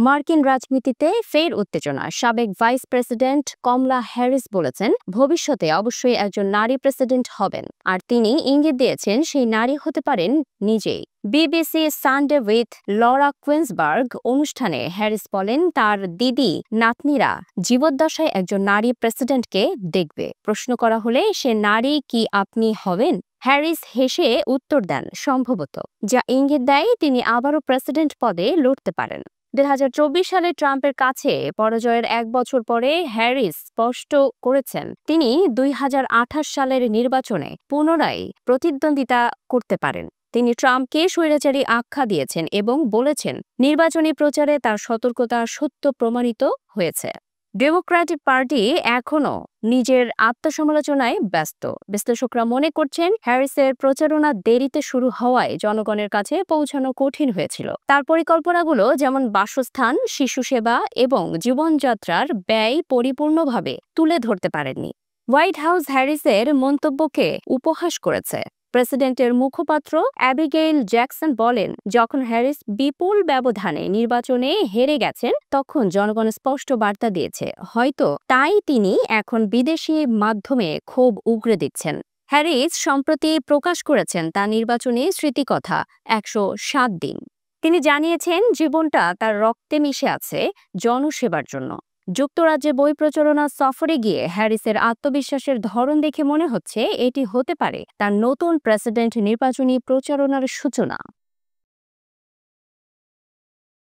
মার্কিন রাজনীতিতে ফের উত্তেজনা। সাবেক ভাইস প্রেসিডেন্ট কমলা হ্যারিস বলেছেন, ভবিষ্যতে অবশ্যই একজন নারী প্রেসিডেন্ট হবেন, আর তিনি ইঙ্গিত দিয়েছেন সেই নারী হতে পারেন নিজেই। বিবিসি সানডে উইথ লরা কুইন্সবার্গ অনুষ্ঠানে হ্যারিস বলেন, তার দিদি নাতনিরা জীবদ্দশায় একজন নারী প্রেসিডেন্টকে দেখবে। প্রশ্ন করা হলে সে নারী কি আপনি হবেন, হ্যারিস হেসে উত্তর দেন, সম্ভবত, যা ইঙ্গিত দেয় তিনি আবারও প্রেসিডেন্ট পদে লড়তে পারেন। 2024 সালে ট্রাম্পের কাছে পরাজয়ের এক বছর পরে হ্যারিস স্পষ্ট করেছেন তিনি 2028 সালের নির্বাচনে পুনরায় প্রতিদ্বন্দ্বিতা করতে পারেন। তিনি ট্রাম্পকে স্বৈরাচারী আখ্যা দিয়েছেন এবং বলেছেন, নির্বাচনী প্রচারে তার সতর্কতা সত্য প্রমাণিত হয়েছে। ডেমোক্রেটিক পার্টি এখনও নিজের আত্মসমালোচনায় ব্যস্ত। বিশ্লেষকরা মনে করছেন, হ্যারিসের প্রচারণা দেরিতে শুরু হওয়ায় জনগণের কাছে পৌঁছানো কঠিন হয়েছিল। তার পরিকল্পনাগুলো, যেমন বাসস্থান, শিশু সেবা এবং জীবনযাত্রার ব্যয়, পরিপূর্ণভাবে তুলে ধরতে পারেননি। হোয়াইট হাউস হ্যারিসের মন্তব্যকে উপহাস করেছে। প্রেসিডেন্টের মুখপাত্র অ্যাবিগেইল জ্যাকসন বলেন, যখন হ্যারিস বিপুল ব্যবধানে নির্বাচনে হেরে গেছেন, তখন জনগণ স্পষ্ট বার্তা দিয়েছে, হয়তো তাই তিনি এখন বিদেশি মাধ্যমে ক্ষোভ উগরে দিচ্ছেন। হ্যারিস সম্প্রতি প্রকাশ করেছেন তার নির্বাচনী স্মৃতিকথা 107 দিন। তিনি জানিয়েছেন, জীবনটা তার রক্তে মিশে আছে জনসেবার জন্য। যুক্তরাজ্যে বই প্রচারণা সফরে গিয়ে হ্যারিসের আত্মবিশ্বাসের ধরন দেখে মনে হচ্ছে এটি হতে পারে তার নতুন প্রেসিডেন্ট নির্বাচনী প্রচারণার সূচনা।